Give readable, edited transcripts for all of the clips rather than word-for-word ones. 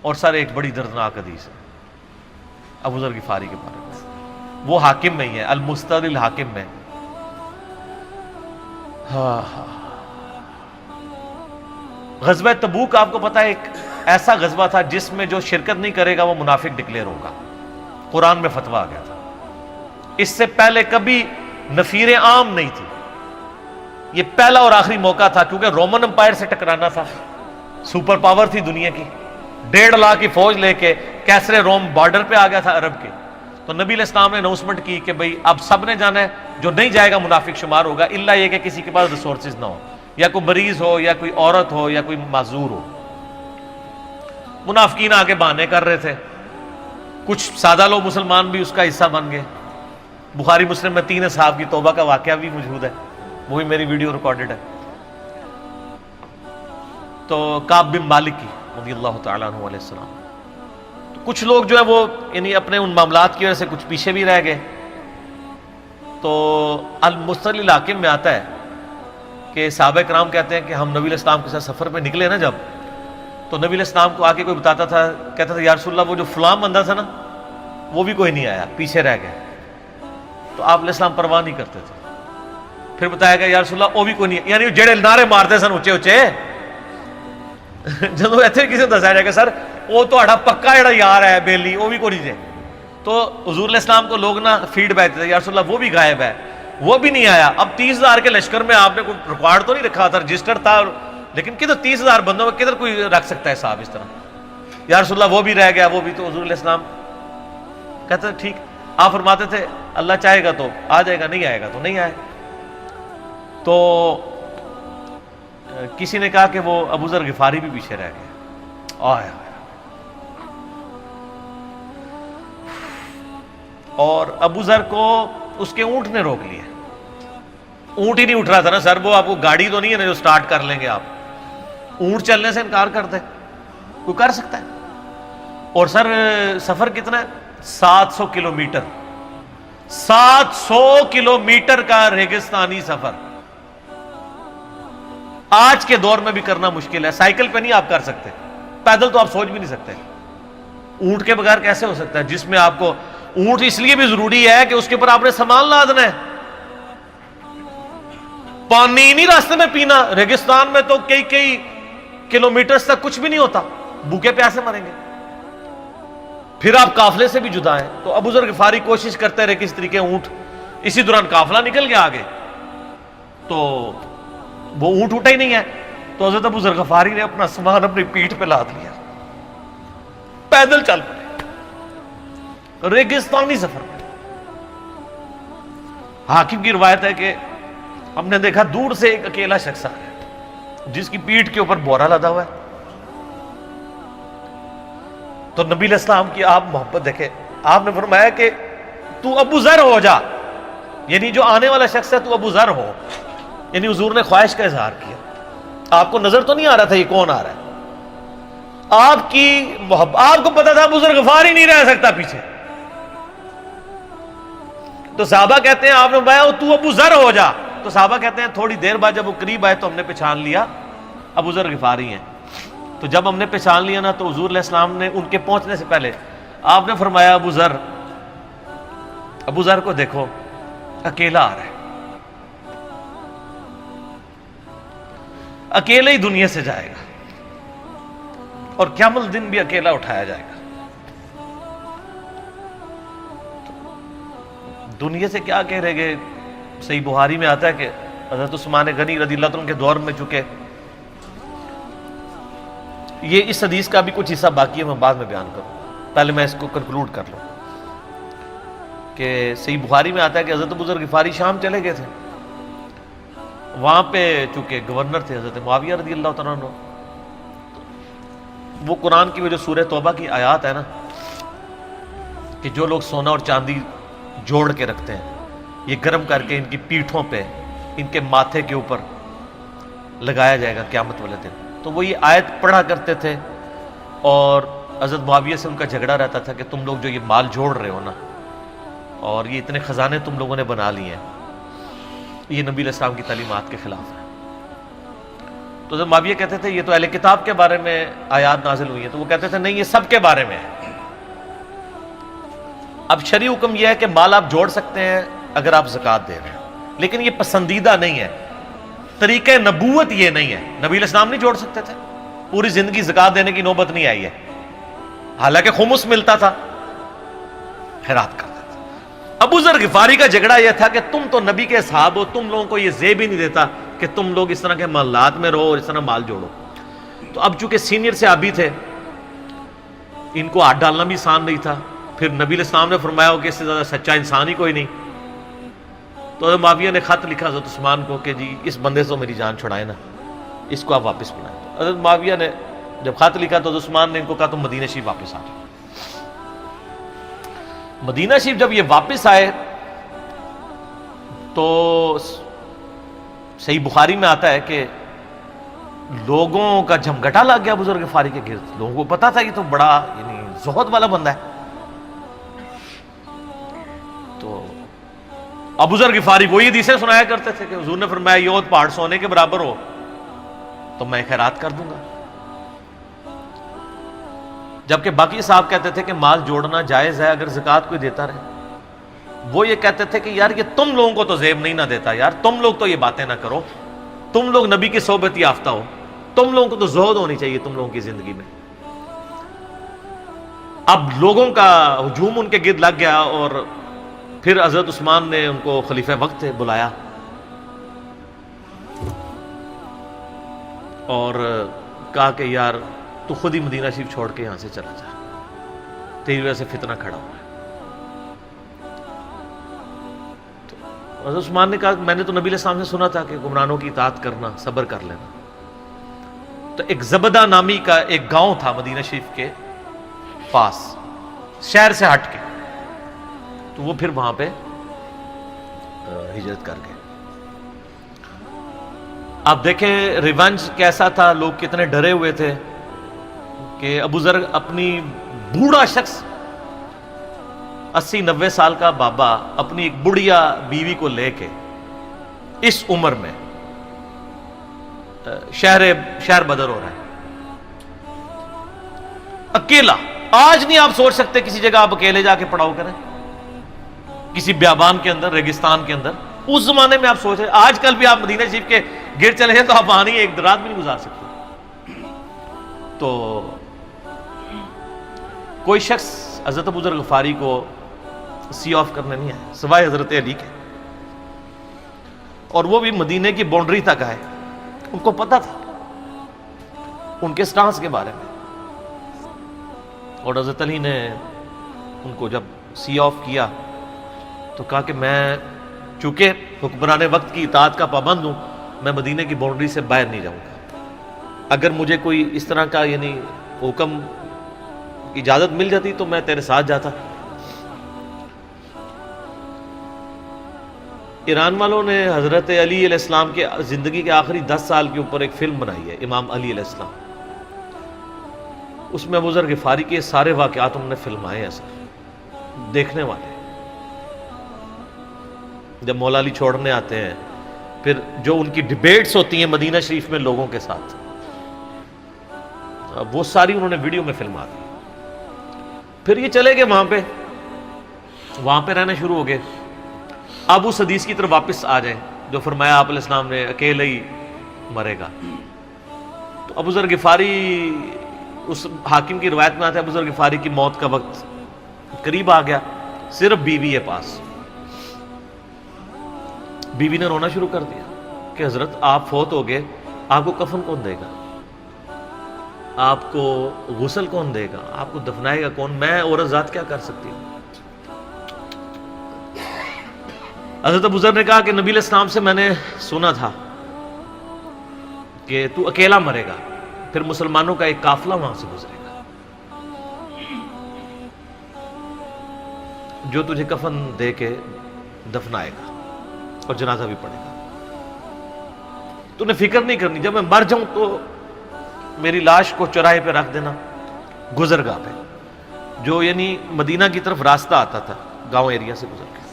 اور سر ایک بڑی دردناک حدیث ہے ابو ذر غفاری کے بارے میں، وہ حاکم میں ہی ہے، المستدرک الحاکم میں۔ غزوہ تبوک آپ کو پتا ہے ایک ایسا غزوہ تھا جس میں جو شرکت نہیں کرے گا وہ منافق ڈکلیئر ہوگا، قرآن میں فتویٰ آ گیا تھا۔ اس سے پہلے کبھی نفیر عام نہیں تھی، یہ پہلا اور آخری موقع تھا، کیونکہ رومن امپائر سے ٹکرانا تھا، سپر پاور تھی دنیا کی، 1.5 لاکھ کی فوج لے کے کیسرے روم بارڈر پہ آ گیا تھا عرب کے۔ تو نبی علیہ السلام نے اناؤنسمنٹ کی کہ بھئی اب سب نے جانا ہے، جو نہیں جائے گا منافق شمار ہوگا، الا یہ کہ کسی کے پاس ریسورسز نہ ہو، یا کوئی مریض ہو، یا کوئی عورت ہو، یا کوئی معذور ہو۔ منافقین آگے بہانے کر رہے تھے، کچھ سادہ لوگ مسلمان بھی اس کا حصہ بن گئے۔ بخاری مسلم میں 3 اصحاب کی توبہ کا واقعہ بھی موجود ہے، وہی میری ویڈیو ریکارڈڈ ہے۔ تو کعب بن مالک کی رضی اللہ تعالیٰ عنہ علیہ السلام، تو کچھ لوگ جو ہے وہ یعنی اپنے ان معاملات کی وجہ سے کچھ پیچھے بھی رہ گئے۔ تو المستدرک الحاکم میں آتا ہے کہ صحابہ کرام کہتے ہیں کہ ہم نبی علیہ السلام کے ساتھ سفر پہ نکلے نا جب، تو نبی علیہ السلام کو آ کے کوئی بتاتا تھا، کہتا تھا یا رسول اللہ وہ جو فلاں بندہ تھا نا وہ بھی کوئی نہیں آیا، پیچھے رہ گئے۔ تو آپ علیہ السلام پرواہ نہیں کرتے تھے۔ پھر بتایا گیا یا رسول اللہ وہ بھی کوئی نہیں، یعنی جڑے نعرے مارتے سن اچے اچے، جدو ایتھے کسی کو دسایا جائے گا سر وہ تہاڈا پکا جڑا یار ہے بیلی وہ بھی کوئی نہیں جائے، تو حضور علیہ السلام کو لوگ نا فیڈ بیک دیتے یا رسول اللہ وہ بھی غائب ہے، وہ بھی نہیں آیا۔ اب 30,000 کے لشکر میں آپ نے کوئی ریکارڈ تو نہیں رکھا تھا، رجسٹر تھا، لیکن کدھر 30,000 بندوں میں کدھر کوئی رکھ سکتا ہے صاحب اس طرح، یا رسول اللہ وہ بھی رہ گیا، وہ بھی۔ تو حضور علیہ السلام کہتے ہیں ٹھیک، آپ فرماتے تھے اللہ چاہے گا تو آ جائے گا، نہیں آئے گا تو نہیں آئے۔ تو کسی نے کہا کہ وہ ابو ذر غفاری بھی پیچھے رہ گیا، آیا اور ابو ذر کو اس کے اونٹ نے روک لیا، اونٹ ہی نہیں اٹھ رہا تھا نا سر، وہ آپ کو گاڑی تو نہیں ہے نا جو سٹارٹ کر لیں گے آپ، اونٹ چلنے سے انکار کر دے، کوئی کر سکتا ہے؟ اور سر سفر کتنا ہے؟ 700 کلومیٹر، 700 کلومیٹر کا ریگستانی سفر آج کے دور میں بھی کرنا مشکل ہے، سائیکل پہ نہیں آپ کر سکتے، پیدل تو آپ سوچ بھی نہیں سکتے، اونٹ کے بغیر کیسے ہو سکتا ہے؟ جس میں آپ کو اونٹ اس لیے بھی ضروری ہے کہ اس کے اوپر آپ نے سامان لادنا ہے، پانی نہیں راستے میں پینا، ریگستان میں تو کئی کلومیٹرز تک کچھ بھی نہیں ہوتا، بھوکے پیاسے مریں گے، پھر آپ قافلے سے بھی جدا ہیں۔ تو ابو ذر غفاری کوشش کرتے رہے کس طریقے اونٹ، اسی دوران قافلہ نکل گیا آگے، تو وہ اونٹ اٹھا ہی نہیں ہے، تو حضرت ابو ذر غفاری نے اپنا سامان اپنی پیٹھ پہ لاد لیا، پیدل چل پڑے ریگستانی سفر میں۔ حاکم کی روایت ہے کہ ہم نے دیکھا دور سے ایک اکیلا شخص آ گیا جس کی پیٹھ کے اوپر بورا لدا ہوا ہے۔ تو نبی علیہ السلام کی آپ محبت دیکھیں، آپ نے فرمایا کہ تو ابو ذر ہو جا، یعنی جو آنے والا شخص ہے تو ابو ذر ہو، یعنی حضور نے خواہش کا اظہار کیا۔ آپ کو نظر تو نہیں آ رہا تھا یہ کون آ رہا ہے، آپ کی محبت، آپ کو پتا تھا ابو ذر غفاری نہیں رہ سکتا پیچھے۔ تو صحابہ کہتے ہیں آپ نے فرمایا تو ابو ذر ہو جا، تو صحابہ کہتے ہیں تھوڑی دیر بعد جب وہ قریب آئے تو ہم نے پہچان لیا ابو ذر غفاری ہیں۔ تو جب ہم نے پہچان لیا نا تو حضور علیہ السلام نے ان کے پہنچنے سے پہلے آپ نے فرمایا ابو ذر کو دیکھو اکیلا آ رہا ہے، اکیلے ہی دنیا سے جائے گا اور قیامت الدن بھی اکیلا اٹھایا جائے گا۔ دنیا سے کیا کہہ رہے گے؟ صحیح بخاری میں آتا ہے کہ حضرت عثمان غنی رضی اللہ عنہ کے دور میں چکے، یہ اس حدیث کا بھی کچھ حصہ باقی ہے، میں بعد میں بیان کروں، پہلے میں اس کو کنکلوڈ کر لوں کہ صحیح بخاری میں آتا ہے کہ حضرت ابو ذر غفاری شام چلے گئے تھے، وہاں پہ چونکہ گورنر تھے حضرت معاویہ رضی اللہ تعالیٰ عنہ، وہ قرآن کی وہ جو سورہ توبہ کی آیات ہے نا کہ جو لوگ سونا اور چاندی جوڑ کے رکھتے ہیں یہ گرم کر کے ان کی پیٹھوں پہ، ان کے ماتھے کے اوپر لگایا جائے گا قیامت والے دن، تو وہ یہ آیت پڑھا کرتے تھے، اور حضرت معاویہ سے ان کا جھگڑا رہتا تھا کہ تم لوگ جو یہ مال جوڑ رہے ہو نا اور یہ اتنے خزانے تم لوگوں نے بنا لیے ہیں، یہ نبی علیہ السلام کی تعلیمات کے خلاف ہے۔ تو حضرت معاویہ کہتے تھے یہ تو اہل کتاب کے بارے میں آیات نازل ہوئی ہیں، تو وہ کہتے تھے نہیں، یہ سب کے بارے میں ہے۔ اب شرعی حکم یہ ہے کہ مال آپ جوڑ سکتے ہیں اگر آپ زکوٰۃ دے رہے ہیں، لیکن یہ پسندیدہ نہیں ہے، طریقہ نبوت یہ نہیں ہے۔ نبی علیہ السلام نہیں جوڑ سکتے تھے، پوری زندگی زکوٰۃ دینے کی نوبت نہیں آئی ہے، حالانکہ خمس ملتا تھا، خیرات کرتے تھے۔ ابو ذر غفاری کا جھگڑا یہ تھا کہ تم تو نبی کے اصحاب ہو، تم لوگوں کو یہ زیب ہی نہیں دیتا کہ تم لوگ اس طرح کے محلات میں رہو اور اس طرح مال جوڑو۔ تو اب چونکہ سینئر صحابی تھے، ان کو ہاتھ ڈالنا بھی آسان نہیں تھا، پھر نبی علیہ السلام نے فرمایا ہو کہ اس سے زیادہ سچا انسان ہی کوئی نہیں، تو حضرت معاویہ نے خط لکھا حضرت عثمان کو کہ جی اس بندے سے میری جان چھڑائیں نا، اس کو آپ واپس بلائیں۔ تو حضرت معاویہ نے جب خط لکھا تو حضرت عثمان نے ان کو کہا تم مدینہ شریف واپس آ جاؤ۔ مدینہ شریف جب یہ واپس آئے تو صحیح بخاری میں آتا ہے کہ لوگوں کا جھمگٹا لگ گیا بزرگ غفاری کے گرد، لوگوں کو پتا تھا یہ تو بڑا یعنی زہد والا بندہ ہے۔ تو ابو ذر غفاری وہی حدیثیں سنایا کرتے تھے کہ حضور نے فرمایا یہ احد پہاڑ سونے کے برابر ہو تو میں خیرات کر دوں گا، جبکہ باقی صاحب کہتے تھے کہ مال جوڑنا جائز ہے اگر زکوٰۃ کوئی دیتا رہے۔ وہ یہ کہتے تھے کہ یار یہ تم لوگوں کو تو زیب نہیں نہ دیتا، یار تم لوگ تو یہ باتیں نہ کرو، تم لوگ نبی کی صحبت یافتہ ہو، تم لوگوں کو تو زہد ہونی چاہیے تم لوگوں کی زندگی میں۔ اب لوگوں کا ہجوم ان کے گرد لگ گیا، اور پھر حضرت عثمان نے ان کو خلیفہ وقت بلایا اور کہا کہ یار تو خود ہی مدینہ شریف چھوڑ کے یہاں سے چلا جا، تیری وجہ سے فتنہ کھڑا ہوا ہے۔ تو حضرت عثمان نے کہا میں نے تو نبی علیہ السلام سے سنا تھا کہ حکمرانوں کی اطاعت کرنا، صبر کر لینا۔ تو ایک زبدہ نامی کا ایک گاؤں تھا مدینہ شریف کے پاس، شہر سے ہٹ کے، تو وہ پھر وہاں پہ ہجرت کر گئے۔ آپ دیکھیں ریونج کیسا تھا، لوگ کتنے ڈرے ہوئے تھے کہ ابو ذر اپنی بوڑھا شخص 80-90 سال کا بابا اپنی ایک بڑھیا بیوی کو لے کے اس عمر میں شہر بدر ہو رہا ہے اکیلا۔ آج نہیں آپ سوچ سکتے کسی جگہ آپ اکیلے جا کے پڑاؤ کریں، کسی بیابان کے اندر، ریگستان کے اندر۔ اس زمانے میں آپ سوچ رہے، آج کل بھی آپ مدینہ شریف کے گر چلے جائیں تو آپ آنی ایک رات بھی نہیں گزار سکتے۔ تو کوئی شخص حضرت ابو ذر غفاری کو سی آف کرنے نہیں آیا سوائے حضرت علی کے، اور وہ بھی مدینے کی باؤنڈری تک آئے۔ ان کو پتا تھا ان کے سٹانس کے بارے میں، اور حضرت علی نے ان کو جب سی آف کیا تو کہا کہ میں چونکہ حکمران وقت کی اطاعت کا پابند ہوں، میں مدینے کی باؤنڈری سے باہر نہیں جاؤں گا۔ اگر مجھے کوئی اس طرح کا یعنی حکم کی اجازت مل جاتی تو میں تیرے ساتھ جاتا۔ ایران والوں نے حضرت علی علیہ السلام کے زندگی کے آخری 10 سال کے اوپر ایک فلم بنائی ہے، امام علی علیہ السلام۔ اس میں ابو ذر غفاری کے سارے واقعات انہوں نے فلمائے ہیں سر، دیکھنے والے جب مولا علی چھوڑنے آتے ہیں، پھر جو ان کی ڈیبیٹس ہوتی ہیں مدینہ شریف میں لوگوں کے ساتھ، وہ ساری انہوں نے ویڈیو میں فلما دی۔ پھر یہ چلے گئے وہاں پہ رہنا شروع ہو گئے۔ اب اس حدیث کی طرف واپس آ جائیں جو فرمایا آپ علیہ السلام نے اکیلے ہی مرے گا۔ تو ابو ذر غفاری، اس حاکم کی روایت میں آتا ہے ابو ذر غفاری کی موت کا وقت قریب آ گیا، صرف بیوی ہے پاس۔ بیوی نے رونا شروع کر دیا کہ حضرت آپ فوت ہو گئے، آپ کو کفن کون دے گا، آپ کو غسل کون دے گا، آپ کو دفنائے گا کون، میں عورت ذات کیا کر سکتی ہوں۔ حضرت ابو ذر نے کہا کہ نبی علیہ السلام سے میں نے سنا تھا کہ تو اکیلا مرے گا، پھر مسلمانوں کا ایک قافلہ وہاں سے گزرے گا جو تجھے کفن دے کے دفنائے گا اور جنازہ بھی پڑے گا۔ تو نے فکر نہیں کرنی، جب میں مر جاؤں تو میری لاش کو چوراہے پہ رکھ دینا، گزرگاہ پہ، جو یعنی مدینہ کی طرف راستہ آتا تھا گاؤں ایریا سے گزر کے،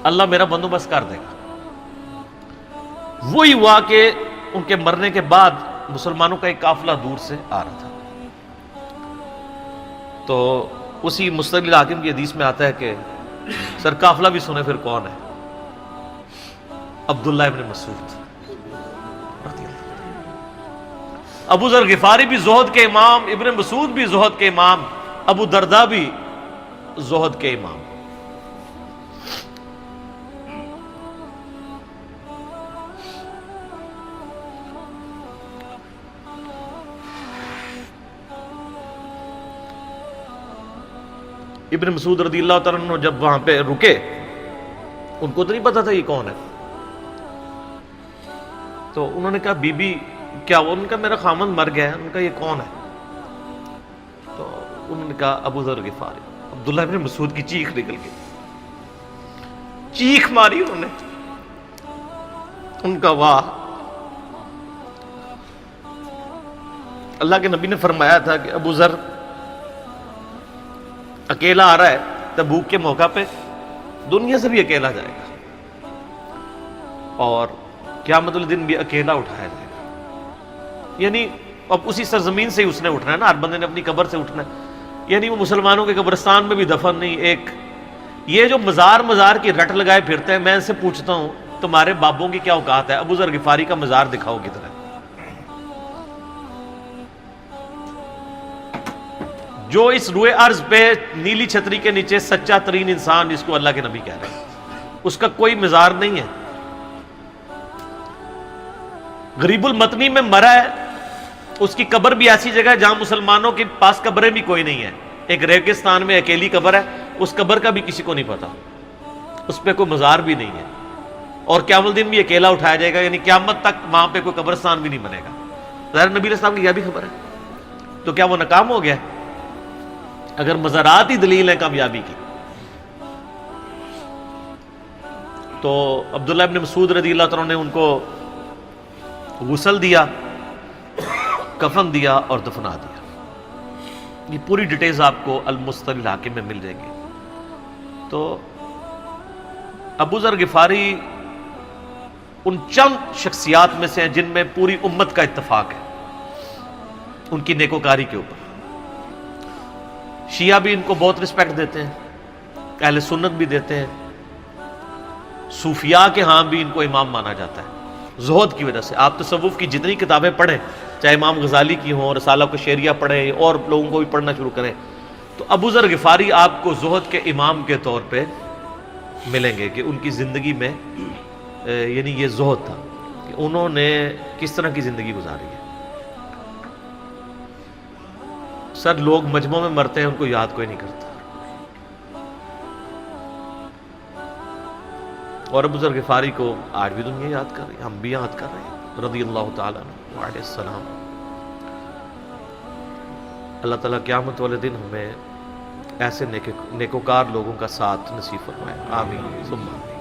اللہ میرا بندوبست کر دے گا۔ وہی ہوا کہ ان کے مرنے کے بعد مسلمانوں کا ایک قافلہ دور سے آ رہا تھا. تو اسی مستدل حاکم کی حدیث میں آتا ہے کہ سر قافلہ بھی سنے پھر کون ہے؟ عبداللہ ابن مسعود. ابو ذر غفاری بھی زہد کے امام، ابن مسعود بھی زہد کے امام، ابو درداء بھی زہد کے امام. ابن مسعود رضی اللہ تعالیٰ عنہ جب وہاں پہ رکے، ان کو تو نہیں پتا تھا یہ کون ہے. تو انہوں نے کہا بی بی کیا وہ؟ ان کا میرا خامند مر گیا ہے. ان کا یہ کون ہے؟ تو انہوں نے کہا ابو ذر غفاری. عبداللہ ابن مسعود کی چیخ نکل گئی، چیخ ماری انہوں نے. ان کا واہ. اللہ کے نبی نے فرمایا تھا کہ ابو ذر اکیلا آ رہا ہے تبوک کے موقع پہ، دنیا سے بھی اکیلا جائے گا، اور قیامت الدن بھی اکیلا اٹھایا جائے گا. یعنی اب اسی سرزمین سے ہی اس نے اٹھنا ہے نا، ہر بندے نے اپنی قبر سے اٹھنا ہے. یعنی وہ مسلمانوں کے قبرستان میں بھی دفن نہیں. ایک یہ جو مزار کی رٹ لگائے پھرتے ہیں، میں ان سے پوچھتا ہوں تمہارے بابوں کی کیا اوقات ہے؟ ابو ذر غفاری کا مزار دکھاؤ کدھر ہے. جو اس روئے ارض پہ نیلی چھتری کے نیچے سچا ترین انسان جس کو اللہ کے نبی کہہ رہے ہیں، اس کا کوئی مزار نہیں ہے. غریب المتنی میں مرا ہے، اس کی قبر بھی ایسی جگہ ہے جہاں مسلمانوں کے پاس قبریں بھی کوئی نہیں ہے. ایک ریگستان میں اکیلی قبر ہے، اس قبر کا بھی کسی کو نہیں پتا، اس پہ کوئی مزار بھی نہیں ہے، اور قیامت الدین بھی اکیلا اٹھایا جائے گا. یعنی قیامت تک وہاں پہ کوئی قبرستان بھی نہیں بنے گا. ظاہر نبی علیہ السلام کی یہ بھی خبر ہے. تو کیا وہ ناکام ہو گیا اگر مزارات ہی دلیل ہے کامیابی کی؟ تو عبداللہ ابن مسعود رضی اللہ تعالیٰ نے ان کو غسل دیا، کفن دیا اور دفنا دیا. یہ پوری ڈیٹیلز آپ کو المستدل حاکم میں مل جائیں گی. تو ابو ذر غفاری ان چند شخصیات میں سے ہیں جن میں پوری امت کا اتفاق ہے ان کی نیکوکاری کے اوپر. شیعہ بھی ان کو بہت رسپیکٹ دیتے ہیں، اہل سنت بھی دیتے ہیں، صوفیاء کے ہاں بھی ان کو امام مانا جاتا ہے زہد کی وجہ سے. آپ تصوف کی جتنی کتابیں پڑھیں، چاہے امام غزالی کی ہوں، رسالہ قشیریہ پڑھیں، اور لوگوں کو بھی پڑھنا شروع کریں، تو ابو ذر غفاری آپ کو زہد کے امام کے طور پہ ملیں گے کہ ان کی زندگی میں یعنی یہ زہد تھا کہ انہوں نے کس طرح کی زندگی گزاری ہے. سر لوگ مجمع میں مرتے ہیں، ان کو یاد کوئی نہیں کرتا، اور ابو ذر غفاری کو آج بھی دنیا یاد کر رہی ہے، ہم بھی یاد کر رہے ہیں رضی اللہ تعالیٰ عنہ علیہ السلام. اللہ تعالیٰ قیامت والے دن ہمیں ایسے نیکوکار لوگوں کا ساتھ نصیب فرمائے. آمین ثم آمین.